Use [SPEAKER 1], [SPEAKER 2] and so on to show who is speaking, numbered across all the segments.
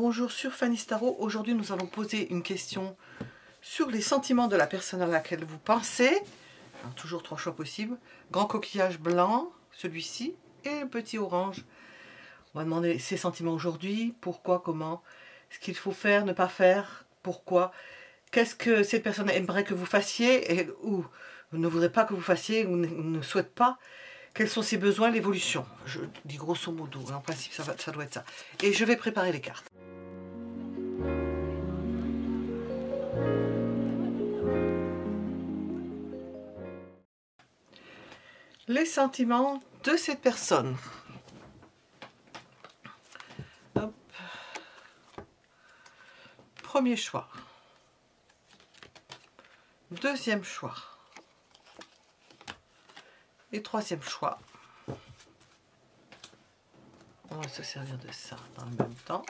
[SPEAKER 1] Bonjour sur Fanny Starot. Aujourd'hui, nous allons poser une question sur les sentiments de la personne à laquelle vous pensez. Alors, toujours 3 choix possibles. Grand coquillage blanc, celui-ci, et petit orange. On va demander ses sentiments aujourd'hui, pourquoi, comment, ce qu'il faut faire, ne pas faire, pourquoi. Qu'est-ce que cette personne aimerait que vous fassiez ou ne voudrait pas que vous fassiez ou ne souhaite pas. Quels sont ses besoins, l'évolution. Je dis grosso modo, en principe ça doit être ça. Et je vais préparer les cartes. Les sentiments de cette personne. Hop. Premier choix. Deuxième choix. Et troisième choix. On va se servir de ça dans le même temps.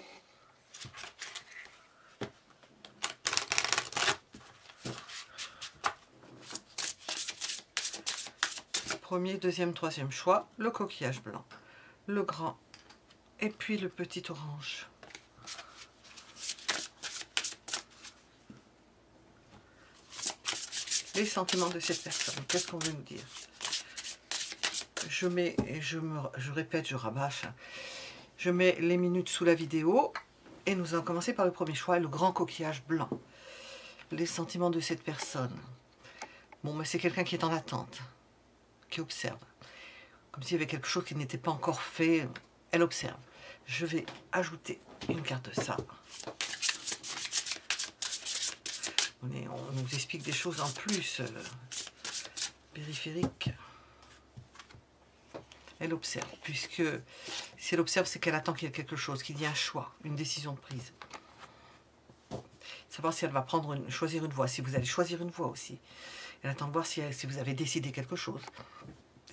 [SPEAKER 1] Premier, deuxième, troisième choix, le coquillage blanc, le grand et puis le petit orange. Les sentiments de cette personne, qu'est-ce qu'on veut nous dire? Je mets, et je répète, je rabâche, je mets les minutes sous la vidéo et nous allons commencer par le premier choix, le grand coquillage blanc. Les sentiments de cette personne. Bon, mais c'est quelqu'un qui est en attente, qui observe. Comme s'il y avait quelque chose qui n'était pas encore fait, elle observe. Je vais ajouter une carte de ça. On nous explique des choses en plus périphériques. Elle observe, puisque si elle observe, c'est qu'elle attend qu'il y ait quelque chose, qu'il y ait un choix, une décision de prise. Savoir si elle va choisir une voie, si vous allez choisir une voie aussi. Elle attend de voir si vous avez décidé quelque chose.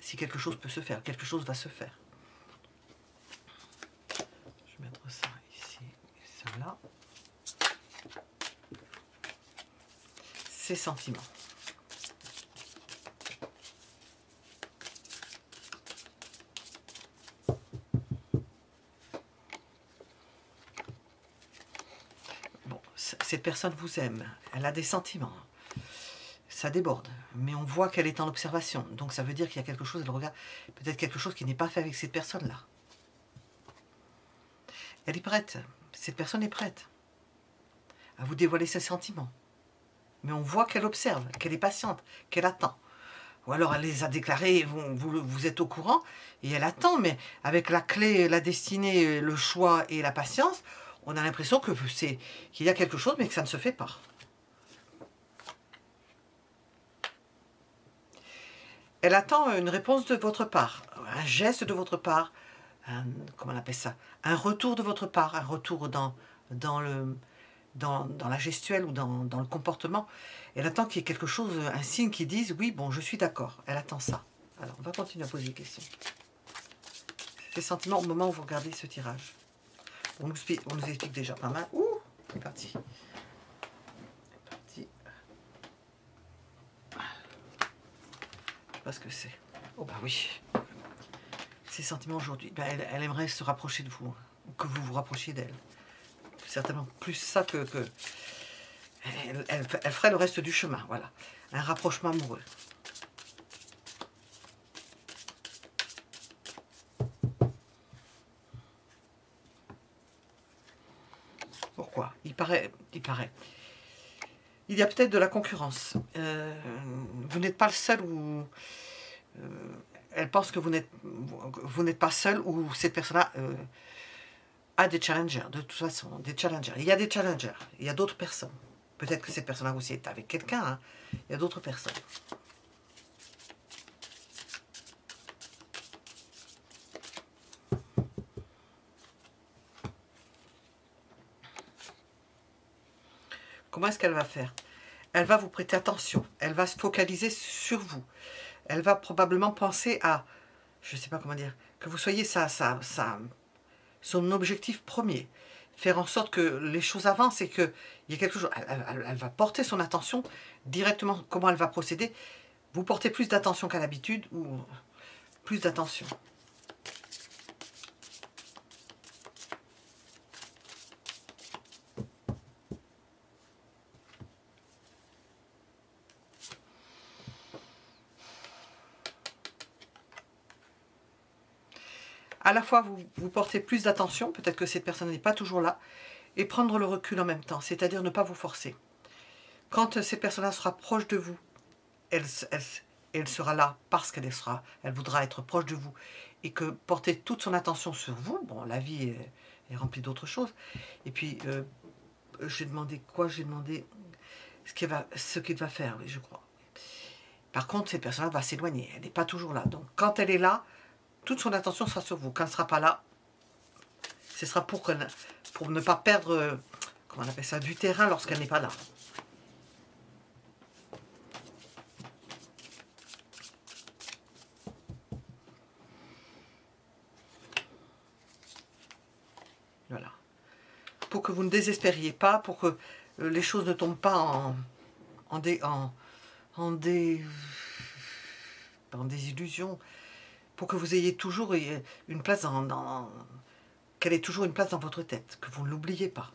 [SPEAKER 1] Si quelque chose peut se faire, quelque chose va se faire. Je vais mettre ça ici et ça là. Ses sentiments. Bon, cette personne vous aime, elle a des sentiments. Ça déborde, mais on voit qu'elle est en observation. Donc ça veut dire qu'il y a quelque chose, elle regarde peut-être quelque chose qui n'est pas fait avec cette personne-là. Elle est prête, cette personne est prête à vous dévoiler ses sentiments. Mais on voit qu'elle observe, qu'elle est patiente, qu'elle attend. Ou alors elle les a déclarés, vous êtes au courant, et elle attend, mais avec la clé, la destinée, le choix et la patience, on a l'impression qu'il y a quelque chose, mais que ça ne se fait pas. Elle attend une réponse de votre part, un geste de votre part, comment on appelle ça, un retour de votre part, un retour dans la gestuelle ou dans le comportement. Elle attend qu'il y ait quelque chose, un signe qui dise oui, bon, je suis d'accord. Elle attend ça. Alors, on va continuer à poser des questions. Ces sentiments au moment où vous regardez ce tirage. On nous explique déjà pas mal. Ouh, c'est parti. C'est parti. Je sais pas ce que c'est. Oh bah oui. Ces sentiments aujourd'hui. Ben, elle aimerait se rapprocher de vous, ou que vous vous rapprochiez d'elle. Certainement plus ça que elle ferait le reste du chemin, voilà. Un rapprochement amoureux. Pourquoi? Il paraît. Il y a peut-être de la concurrence. Vous n'êtes pas le seul où... elle pense que vous n'êtes pas seul ou cette personne-là a des challengers, de toute façon, des challengers. Il y a des challengers, il y a d'autres personnes. Peut-être que cette personne-là aussi est avec quelqu'un, hein. Il y a d'autres personnes. Comment est-ce qu'elle va faire? Elle va vous prêter attention, elle va se focaliser sur vous. Elle va probablement penser à, je ne sais pas comment dire, que vous soyez son objectif premier. Faire en sorte que les choses avancent et qu'il y ait quelque chose. Elle va porter son attention directement. Comment elle va procéder? Vous portez plus d'attention qu'à l'habitude ou plus d'attention. À la fois, vous portez plus d'attention, peut-être que cette personne n'est pas toujours là, et prendre le recul en même temps, c'est-à-dire ne pas vous forcer. Quand cette personne-là sera proche de vous, elle sera là parce elle voudra être proche de vous, et que porter toute son attention sur vous, bon, la vie est remplie d'autres choses, et puis, j'ai demandé quoi? J'ai demandé ce qu'il va faire, oui, je crois. Par contre, cette personne-là va s'éloigner, elle n'est pas toujours là. Donc, quand elle est là, toute son attention sera sur vous. Quand elle ne sera pas là, ce sera pour ne pas perdre, comment on appelle ça, du terrain lorsqu'elle n'est pas là. Voilà. Pour que vous ne désespériez pas, pour que les choses ne tombent pas en désillusion, pour que vous ayez toujours une place qu'elle ait toujours une place dans votre tête, que vous ne l'oubliez pas.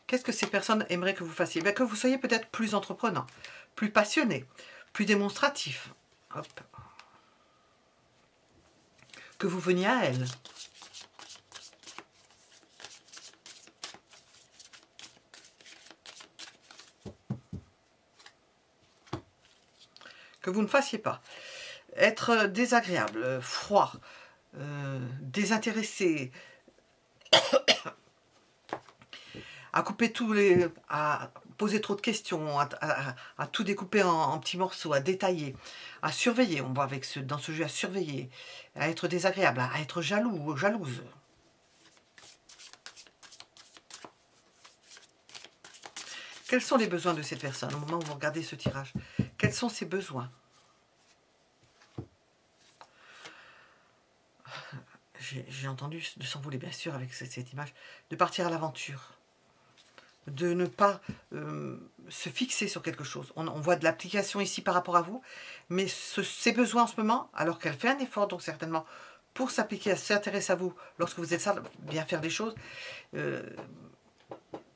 [SPEAKER 1] Qu'est-ce que ces personnes aimeraient que vous fassiez? Que vous soyez peut-être plus entreprenant, plus passionné, plus démonstratif. Hop. Que vous veniez à elle. Que vous ne fassiez pas. Être désagréable, froid, désintéressé, à couper à poser trop de questions, à tout découper en petits morceaux, à détailler, à surveiller, on voit dans ce jeu, à surveiller, à être désagréable, à être jaloux ou jalouse. Quels sont les besoins de cette personne au moment où vous regardez ce tirage? Quels sont ses besoins? J'ai entendu de s'envoler, bien sûr, avec cette image, de partir à l'aventure, de ne pas se fixer sur quelque chose. On voit de l'application ici par rapport à vous, mais ses besoins en ce moment, alors qu'elle fait un effort, donc certainement, pour s'appliquer, à s'intéresser à vous, lorsque vous êtes ça, bien faire des choses,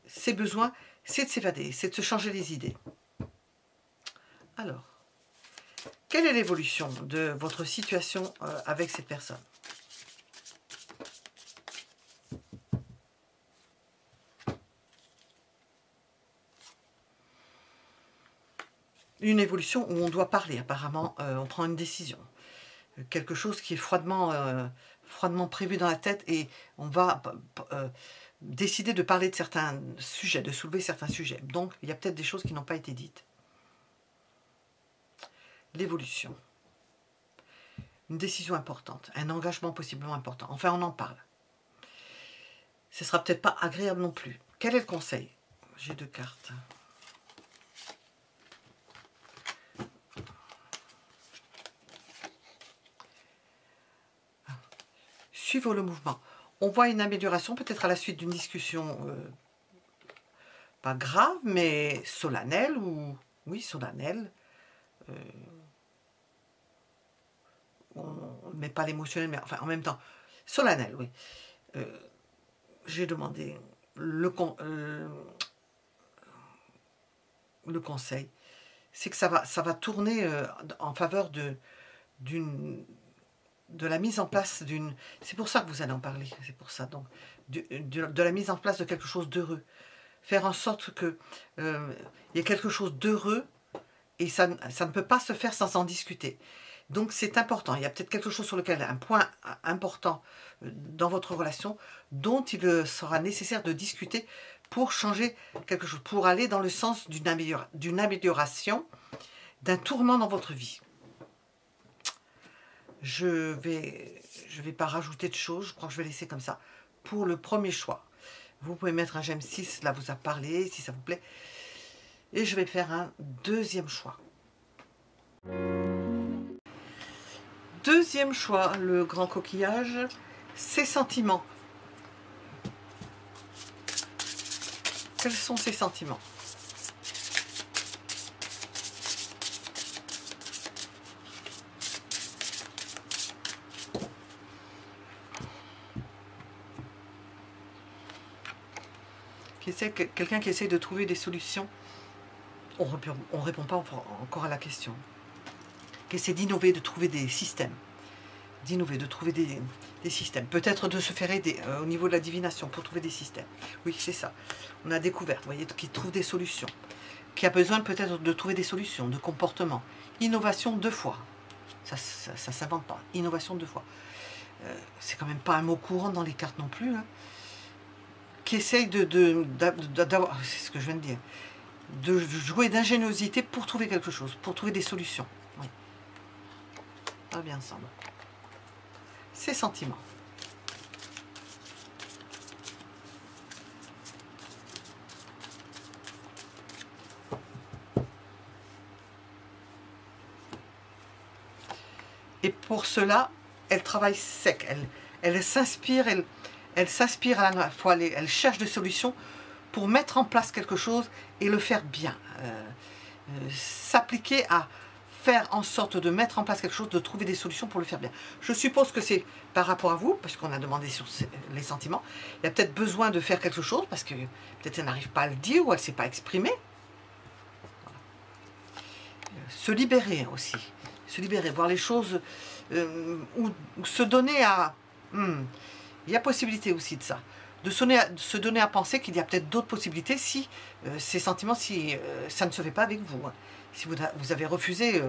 [SPEAKER 1] ses besoins, c'est de s'évader, c'est de se changer les idées. Alors, quelle est l'évolution de votre situation avec cette personne? Une évolution où on doit parler, apparemment, on prend une décision. Quelque chose qui est froidement prévu dans la tête et on va décider de parler de certains sujets, de soulever certains sujets. Donc, il y a peut-être des choses qui n'ont pas été dites. L'évolution. Une décision importante, un engagement possiblement important. Enfin, on en parle. Ce ne sera peut-être pas agréable non plus. Quel est le conseil? J'ai 2 cartes. Suivre le mouvement. On voit une amélioration, peut-être à la suite d'une discussion pas grave, mais solennelle, ou oui, solennelle. On ne met pas l'émotionnel, mais enfin, en même temps, solennelle, oui. J'ai demandé le conseil. C'est que ça va tourner en faveur de la mise en place d'une... C'est pour ça que vous allez en parler, c'est pour ça, donc, de la mise en place de quelque chose d'heureux. Faire en sorte qu'il y ait quelque chose d'heureux, et ça ne peut pas se faire sans en discuter. Donc c'est important, il y a peut-être quelque chose sur lequel, un point important dans votre relation, dont il sera nécessaire de discuter pour changer quelque chose, pour aller dans le sens d'une amélioration, d'un tournant dans votre vie. Je vais pas rajouter de choses, je crois que je vais laisser comme ça. Pour le premier choix, vous pouvez mettre un j'aime si cela vous a parlé, si ça vous plaît. Et je vais faire un deuxième choix. Deuxième choix, le grand coquillage, ses sentiments. Quels sont ses sentiments? quelqu'un qui essaie de trouver des solutions. On ne répond pas encore à la question. Qui essaie d'innover, de trouver des systèmes. D'innover, de trouver des systèmes. Peut-être de se faire aider au niveau de la divination pour trouver des systèmes. Oui, c'est ça. On a découvert, vous voyez, qui trouve des solutions. Qui a besoin peut-être de trouver des solutions, de comportement. Innovation 2 fois. Ça ne s'invente pas. Innovation 2 fois. C'est quand même pas un mot courant dans les cartes non plus. Hein. Qui essaye d'avoir, c'est ce que je viens de dire, de jouer d'ingéniosité pour trouver quelque chose, pour trouver des solutions. Oui. Pas bien ensemble. Ses sentiments. Et pour cela, elle travaille sec, elle s'inspire, elle s'inspire à la fois, elle cherche des solutions pour mettre en place quelque chose et le faire bien. S'appliquer à faire en sorte de mettre en place quelque chose, de trouver des solutions pour le faire bien. Je suppose que c'est par rapport à vous, parce qu'on a demandé sur les sentiments, il y a peut-être besoin de faire quelque chose, parce que peut-être elle n'arrive pas à le dire ou elle ne sait pas exprimer. Voilà. Se libérer aussi. Se libérer, voir les choses, ou se donner à... il y a possibilité aussi de ça. De se donner à penser qu'il y a peut-être d'autres possibilités si ces sentiments, si ça ne se fait pas avec vous. Hein. Si vous avez refusé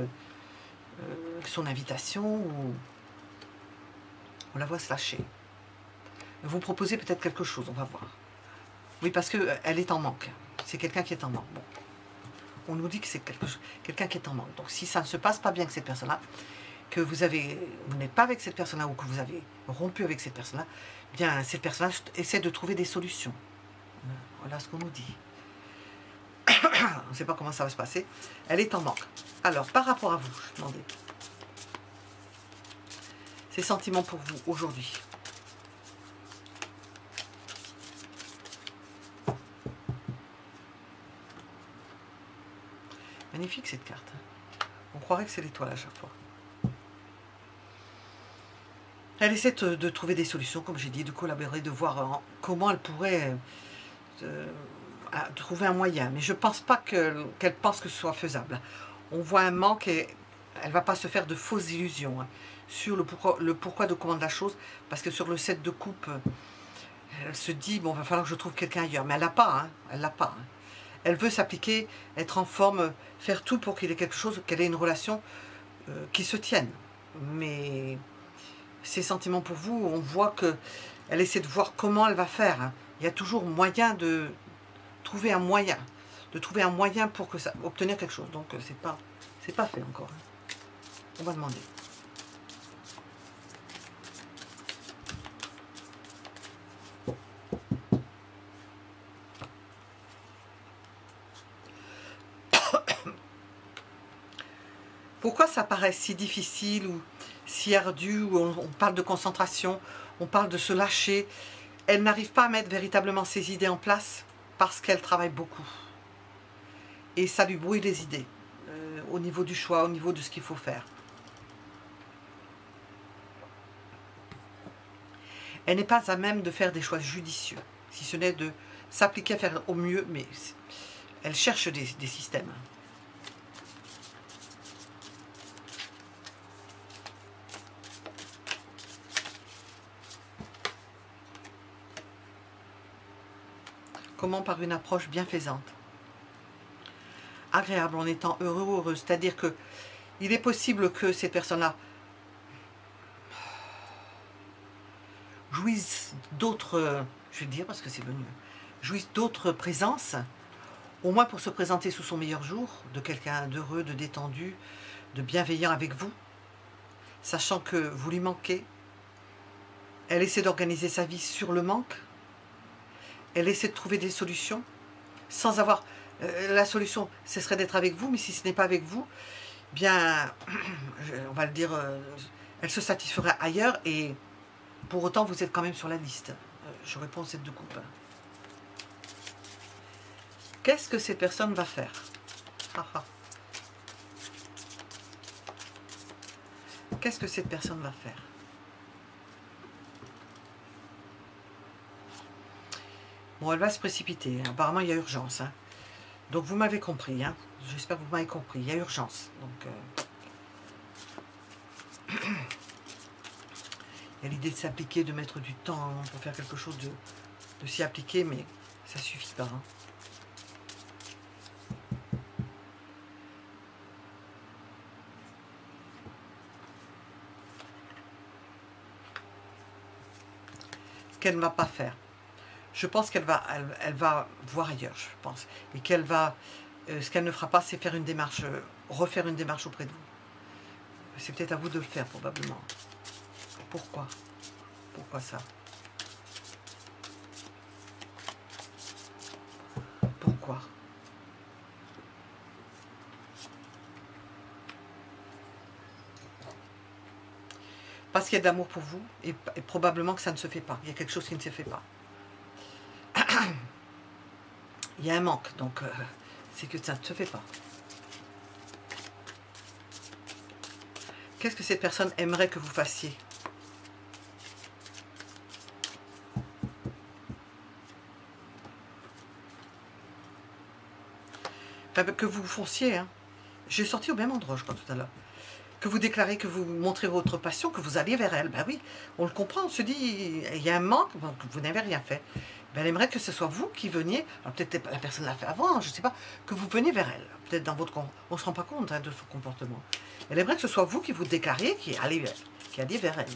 [SPEAKER 1] son invitation ou on la voit se lâcher. Vous proposez peut-être quelque chose, on va voir. Oui, parce qu'elle est en manque. C'est quelqu'un qui est en manque. Bon. On nous dit que c'est quelqu'un qui est en manque. Donc si ça ne se passe pas bien avec cette personne-là, que vous n'êtes pas avec cette personne-là ou que vous avez rompu avec cette personne-là, bien cette personne-là essaie de trouver des solutions. Voilà ce qu'on nous dit. On ne sait pas comment ça va se passer. Elle est en manque. Alors, par rapport à vous, je demandais. Ces sentiments pour vous aujourd'hui. Magnifique cette carte. On croirait que c'est l'étoile à chaque fois. Elle essaie de trouver des solutions, comme j'ai dit, de collaborer, de voir comment elle pourrait trouver un moyen. Mais je ne pense pas qu'elle pense que ce soit faisable. On voit un manque et elle ne va pas se faire de fausses illusions hein, sur le pourquoi de comment de la chose. Parce que sur le 7 de coupe, elle se dit, bon, il va falloir que je trouve quelqu'un ailleurs. Mais elle l'a pas, hein, elle l'a pas. Hein. Elle veut s'appliquer, être en forme, faire tout pour qu'il y ait quelque chose, qu'elle ait une relation qui se tienne. Mais ces sentiments pour vous, on voit qu'elle essaie de voir comment elle va faire. Hein. Il y a toujours moyen de trouver un moyen. De trouver un moyen pour que ça, obtenir quelque chose. Donc c'est pas fait encore. Hein. On va demander. Pourquoi ça paraît si difficile ou si ardu, où on parle de concentration, on parle de se lâcher. Elle n'arrive pas à mettre véritablement ses idées en place parce qu'elle travaille beaucoup. Et ça lui brouille les idées au niveau du choix, au niveau de ce qu'il faut faire. Elle n'est pas à même de faire des choix judicieux, si ce n'est de s'appliquer à faire au mieux, mais elle cherche des systèmes. Comment? Par une approche bienfaisante. Agréable, en étant heureux ou heureuse. C'est-à-dire que il est possible que ces personnes-là jouissent d'autres, je vais le dire parce que c'est venu, jouissent d'autres présences, au moins pour se présenter sous son meilleur jour, de quelqu'un d'heureux, de détendu, de bienveillant avec vous, sachant que vous lui manquez. Elle essaie d'organiser sa vie sur le manque. Elle essaie de trouver des solutions, sans avoir... la solution, ce serait d'être avec vous, mais si ce n'est pas avec vous, bien, on va le dire, elle se satisfera ailleurs, et pour autant, vous êtes quand même sur la liste. Je réponds à cette de coupe. Qu'est-ce que cette personne va faire? Qu'est-ce que cette personne va faire? Bon, elle va se précipiter. Apparemment, il y a urgence. Hein. Donc, vous m'avez compris. Hein. J'espère que vous m'avez compris. Il y a urgence. Donc, il y a l'idée de s'appliquer, de mettre du temps pour faire quelque chose, de s'y appliquer, mais ça ne suffit pas. Hein. Ce qu'elle ne va pas faire. Je pense qu'elle va, elle va voir ailleurs, je pense. Et qu'elle va, ce qu'elle ne fera pas, c'est faire une démarche, refaire une démarche auprès de vous. C'est peut-être à vous de le faire, probablement. Pourquoi? Pourquoi ça? Pourquoi? Parce qu'il y a de l'amour pour vous, et probablement que ça ne se fait pas. Il y a quelque chose qui ne se fait pas. Il y a un manque, donc c'est que ça ne se fait pas. Qu'est-ce que cette personne aimerait que vous fassiez? Enfin, que vous fonciez, hein. J'ai sorti au même endroit, je crois, tout à l'heure. Que vous déclarez, que vous montrez votre passion, que vous alliez vers elle. Ben oui, on le comprend, on se dit, il y a un manque, bon, vous n'avez rien fait. Ben, elle aimerait que ce soit vous qui veniez, alors peut-être la personne l'a fait avant, je ne sais pas, que vous veniez vers elle. Peut-être dans votre... On ne se rend pas compte hein, de son comportement. Elle aimerait que ce soit vous qui vous déclariez, qui alliez vers elle.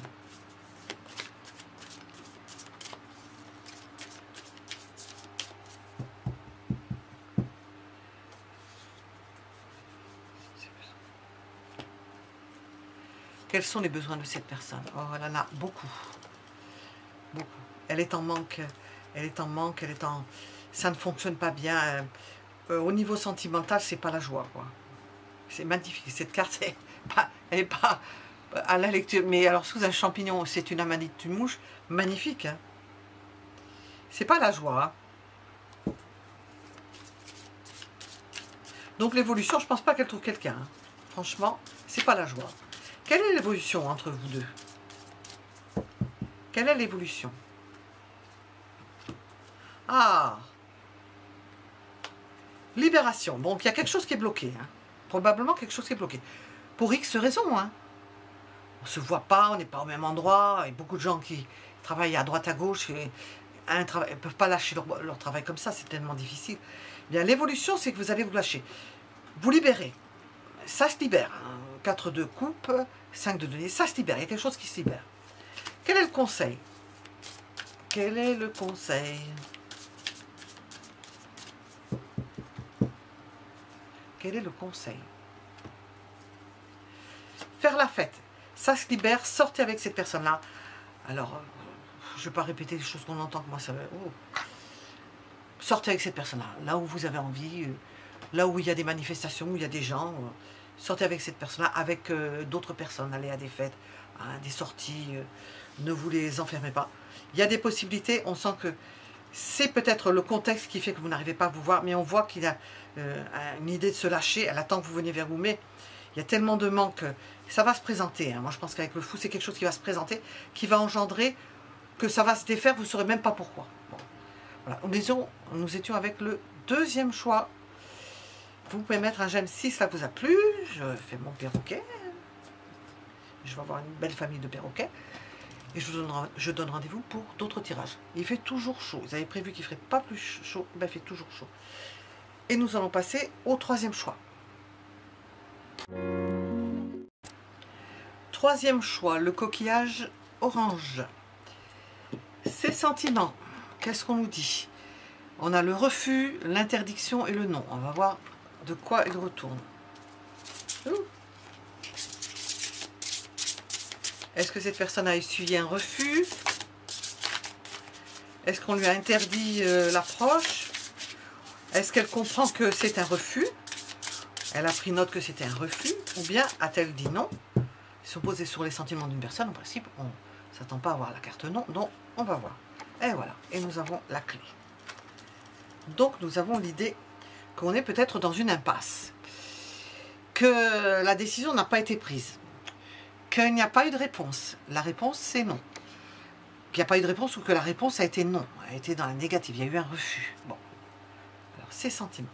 [SPEAKER 1] Quels sont les besoins de cette personne? Oh, elle en a beaucoup. Beaucoup. Elle est en manque. Elle est en manque. Elle est en... Ça ne fonctionne pas bien. Au niveau sentimental, c'est pas la joie, quoi. C'est magnifique. Cette carte, elle n'est pas à la lecture. Mais alors, sous un champignon, c'est une amanite, une mouche. Magnifique. Hein. C'est pas la joie. Hein. Donc, l'évolution, je pense pas qu'elle trouve quelqu'un. Hein. Franchement, c'est pas la joie. Quelle est l'évolution entre vous deux? Quelle est l'évolution? Ah! Libération. Donc, il y a quelque chose qui est bloqué. Hein. Probablement quelque chose qui est bloqué. Pour X raisons. Hein. On ne se voit pas, on n'est pas au même endroit. Il y a beaucoup de gens qui travaillent à droite, à gauche. Et ils ne peuvent pas lâcher leur travail comme ça. C'est tellement difficile. Bien, l'évolution, c'est que vous allez vous lâcher. Vous libérez. Ça se libère. Hein. 4 de coupe, 5 de denier, ça se libère, il y a quelque chose qui se libère. Quel est le conseil? Quel est le conseil? Quel est le conseil? Faire la fête, ça se libère, sortez avec cette personne-là. Alors, je ne vais pas répéter les choses qu'on entend, que moi ça va... Oh. Sortez avec cette personne-là, là où vous avez envie, là où il y a des manifestations, où il y a des gens... Sortez avec cette personne-là, avec d'autres personnes, allez à des fêtes, à des sorties, ne vous les enfermez pas. Il y a des possibilités, on sent que c'est peut-être le contexte qui fait que vous n'arrivez pas à vous voir, mais on voit qu'il a une idée de se lâcher, elle attend que vous veniez vers vous, mais il y a tellement de manque, ça va se présenter. Hein. Moi je pense qu'avec le fou, c'est quelque chose qui va se présenter, qui va engendrer que ça va se défaire, vous ne saurez même pas pourquoi. Bon. Voilà. Nous étions avec le deuxième choix. Vous pouvez mettre un j'aime si ça vous a plu. Je fais mon perroquet. Je vais avoir une belle famille de perroquets. Et je donne rendez-vous pour d'autres tirages. Il fait toujours chaud. Vous avez prévu qu'il ne ferait pas plus chaud. Ben, il fait toujours chaud. Et nous allons passer au troisième choix. Troisième choix, le coquillage orange. Ses sentiments. Qu'est-ce qu'on nous dit? On a le refus, l'interdiction et le non. On va voir de quoi il retourne. Est-ce que cette personne a essuyé un refus? Est-ce qu'on lui a interdit l'approche? Est-ce qu'elle comprend que c'est un refus? Elle a pris note que c'était un refus? Ou bien a-t-elle dit non? Ils sont posés sur les sentiments d'une personne. En principe, on ne s'attend pas à avoir la carte non. Donc, on va voir. Et voilà. Et nous avons la clé. Donc, nous avons l'idée qu'on est peut-être dans une impasse, que la décision n'a pas été prise, qu'il n'y a pas eu de réponse. La réponse, c'est non. qu'il n'y a pas eu de réponse ou que la réponse a été non, a été dans la négative, il y a eu un refus. Bon, alors ces sentiments.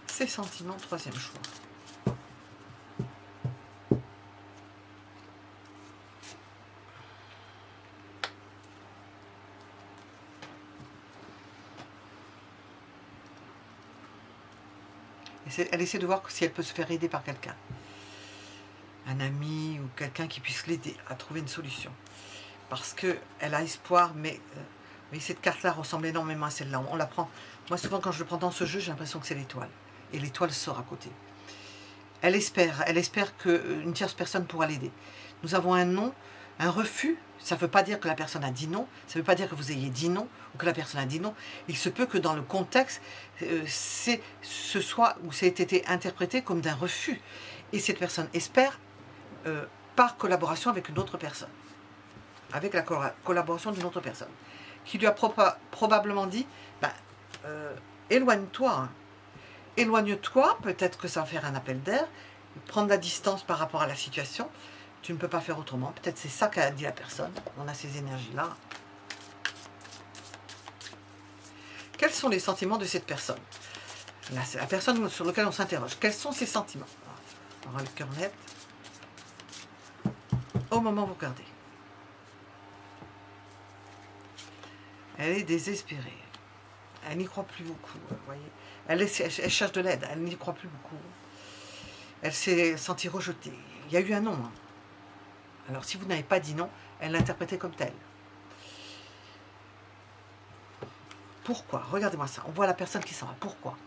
[SPEAKER 1] Ces sentiments, troisième choix. Elle essaie de voir si elle peut se faire aider par quelqu'un. Un ami ou quelqu'un qui puisse l'aider à trouver une solution. Parce qu'elle a espoir, mais cette carte-là ressemble énormément à celle-là. On la prend. Moi, souvent, quand je le prends dans ce jeu, j'ai l'impression que c'est l'étoile. Et l'étoile sort à côté. Elle espère qu'une tierce personne pourra l'aider. Nous avons un non, un refus. Ça ne veut pas dire que la personne a dit non. Ça ne veut pas dire que vous ayez dit non ou que la personne a dit non. Il se peut que dans le contexte, ce soit ou ça ait été interprété comme d'un refus. Et cette personne espère par collaboration avec une autre personne. Avec la collaboration d'une autre personne. Qui lui a probablement dit, ben, éloigne-toi. Hein. Éloigne-toi, peut-être que ça va faire un appel d'air. Prendre la distance par rapport à la situation. Tu ne peux pas faire autrement. Peut-être c'est ça qu'a dit la personne. On a ces énergies-là. Quels sont les sentiments de cette personne? Là, c'est la personne sur laquelle on s'interroge. Quels sont ses sentiments? On aura le cœur net. Au moment où vous regardez. Elle est désespérée. Elle n'y croit plus beaucoup. Vous voyez. Elle cherche de l'aide. Elle n'y croit plus beaucoup. Elle s'est sentie rejetée. Il y a eu un non. Hein. Alors, si vous n'avez pas dit non, elle l'interprétait comme tel. Pourquoi? Regardez-moi ça. On voit la personne qui s'en va. Pourquoi?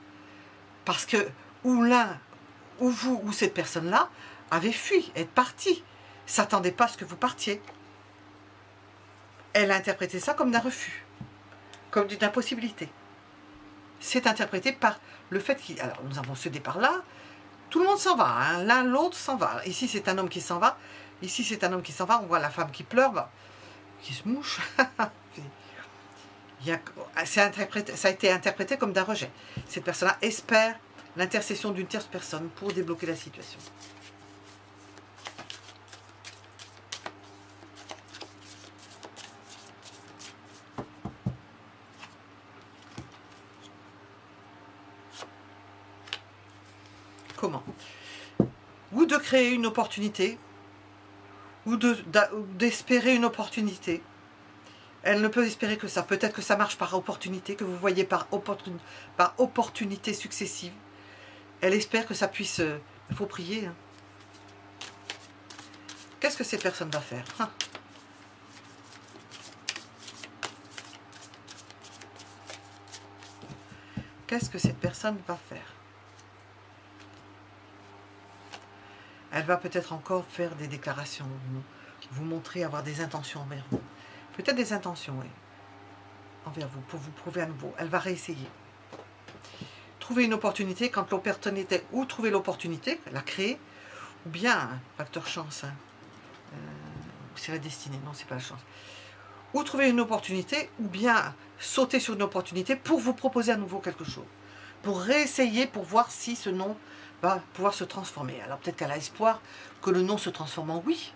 [SPEAKER 1] Parce que ou l'un, ou vous, ou cette personne-là avait fui, est partie. S'attendait pas à ce que vous partiez. Elle a interprété ça comme d'un refus, comme d'une impossibilité. C'est interprété par le fait qu'il... Alors, nous avons ce départ-là. Tout le monde s'en va. Hein. L'un, l'autre s'en va. Ici, c'est un homme qui s'en va. Ici, c'est un homme qui s'en va. On voit la femme qui pleure, bah, qui se mouche. Ça a été interprété comme d'un rejet. Cette personne-là espère l'intercession d'une tierce personne pour débloquer la situation. Comment? Ou de créer une opportunité, ou d'espérer une opportunité. Elle ne peut espérer que ça. Peut-être que ça marche par opportunité, que vous voyez par opportunité successive. Elle espère que ça puisse... Il faut prier. Hein. Qu'est-ce que cette personne va faire? Hein? Qu'est-ce que cette personne va faire? Elle va peut-être encore faire des déclarations, vous montrer avoir des intentions envers vous. Peut-être des intentions, oui, envers vous, pour vous prouver à nouveau. Elle va réessayer. Trouver une opportunité, quand l'opportunité, ou trouver l'opportunité, la créer, ou bien, facteur chance, hein, c'est la destinée, non, c'est pas la chance. Ou trouver une opportunité, ou bien sauter sur une opportunité pour vous proposer à nouveau quelque chose. Pour réessayer, pour voir si ce non va pouvoir se transformer. Alors peut-être qu'elle a espoir que le non se transforme en oui.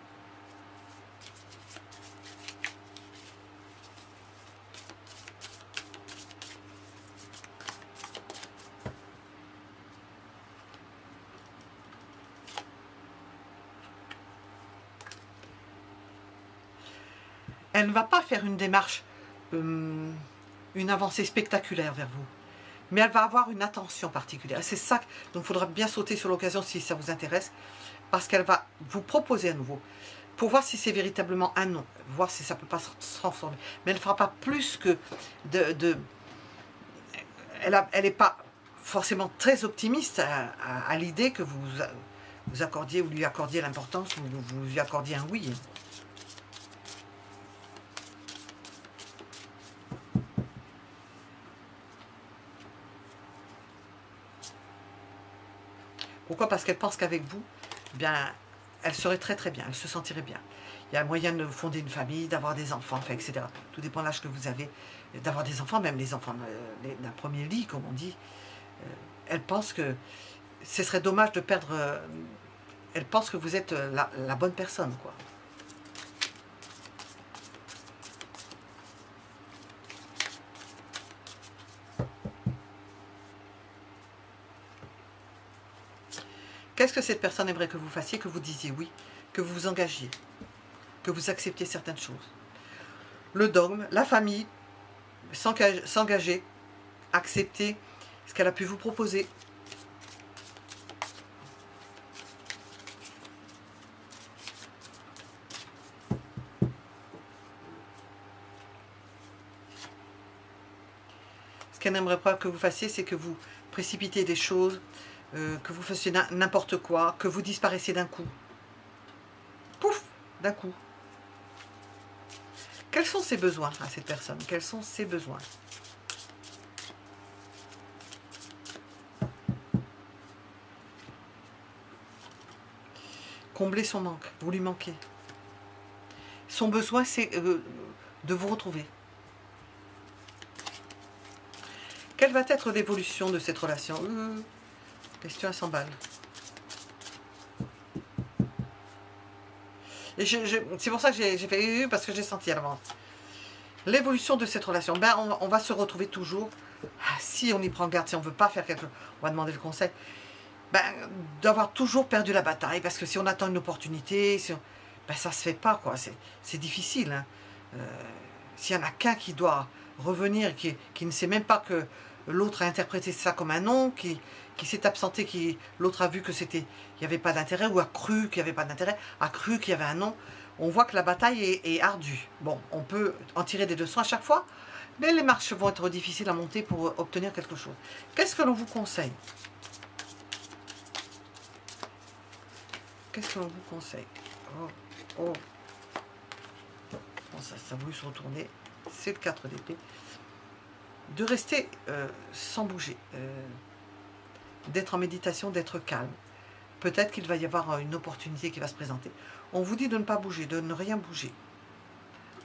[SPEAKER 1] Elle ne va pas faire une démarche, une avancée spectaculaire vers vous. Mais elle va avoir une attention particulière. C'est ça, donc il faudra bien sauter sur l'occasion si ça vous intéresse, parce qu'elle va vous proposer à nouveau, pour voir si c'est véritablement un non, voir si ça ne peut pas se transformer. Mais elle ne fera pas plus que elle n'est pas forcément très optimiste à l'idée que vous accordiez ou lui accordiez l'importance, ou vous lui accordiez un oui. Pourquoi? Parce qu'elle pense qu'avec vous, eh bien, elle serait très très bien, elle se sentirait bien. Il y a moyen de fonder une famille, d'avoir des enfants, enfin, etc. Tout dépend de l'âge que vous avez, d'avoir des enfants, même les enfants d'un premier lit, comme on dit. Elle pense que ce serait dommage de perdre... elle pense que vous êtes la bonne personne, quoi. Qu'est-ce que cette personne aimerait que vous fassiez? Que vous disiez oui, que vous vous engagiez, que vous acceptiez certaines choses. Le dogme, la famille, s'engager, accepter ce qu'elle a pu vous proposer. Ce qu'elle n'aimerait pas que vous fassiez, c'est que vous précipitez des choses, que vous fassiez n'importe quoi, que vous disparaissiez d'un coup. Pouf, d'un coup. Quels sont ses besoins à cette personne? Quels sont ses besoins? Combler son manque, vous lui manquez. Son besoin, c'est de vous retrouver. Quelle va être l'évolution de cette relation? Question à 100 balles. Et c'est pour ça que j'ai fait parce que j'ai senti à l'avance. L'évolution de cette relation, ben on va se retrouver toujours. Si on y prend garde, si on ne veut pas faire quelque chose, on va demander le conseil. Ben, d'avoir toujours perdu la bataille, parce que si on attend une opportunité, ben ça se fait pas, quoi. C'est difficile. Hein. S'il y en a qu'un qui doit revenir, qui ne sait même pas que l'autre a interprété ça comme un non, qui s'est absenté, l'autre a vu que il n'y avait pas d'intérêt, ou a cru qu'il n'y avait pas d'intérêt, a cru qu'il y avait un non, on voit que la bataille est ardue. Bon, on peut en tirer des leçons à chaque fois, mais les marches vont être difficiles à monter pour obtenir quelque chose. Qu'est-ce que l'on vous conseille? Qu'est-ce que l'on vous conseille? Oh. Bon, ça a voulu se retourner. C'est le 4 d'épée. De rester sans bouger. D'être en méditation, d'être calme. Peut-être qu'il va y avoir une opportunité qui va se présenter. On vous dit de ne pas bouger, de ne rien bouger.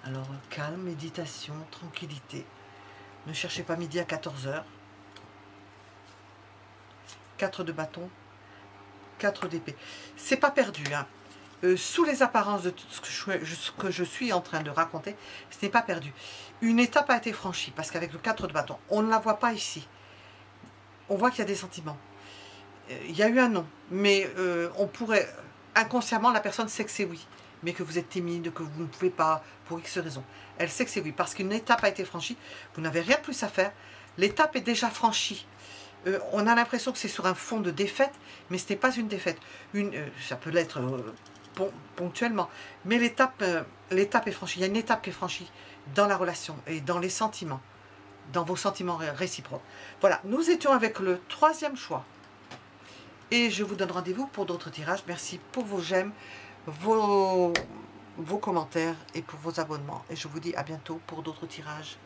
[SPEAKER 1] Alors, calme, méditation, tranquillité. Ne cherchez pas midi à 14 h. 4 de bâton, 4 d'épée. C'est pas perdu, hein. Sous les apparences de tout ce que je suis en train de raconter, ce n'est pas perdu. Une étape a été franchie, parce qu'avec le 4 de bâton, on ne la voit pas ici. On voit qu'il y a des sentiments. Il y a eu un non, mais on pourrait, inconsciemment, la personne sait que c'est oui, mais que vous êtes timide, que vous ne pouvez pas, pour X raison. Elle sait que c'est oui, parce qu'une étape a été franchie, vous n'avez rien de plus à faire, l'étape est déjà franchie. On a l'impression que c'est sur un fond de défaite, mais ce n'est pas une défaite. Ça peut l'être ponctuellement, mais l'étape est franchie. Il y a une étape qui est franchie dans la relation et dans les sentiments, dans vos sentiments réciproques. Voilà, nous étions avec le 3e choix. Et je vous donne rendez-vous pour d'autres tirages. Merci pour vos j'aime, vos commentaires et pour vos abonnements. Et je vous dis à bientôt pour d'autres tirages.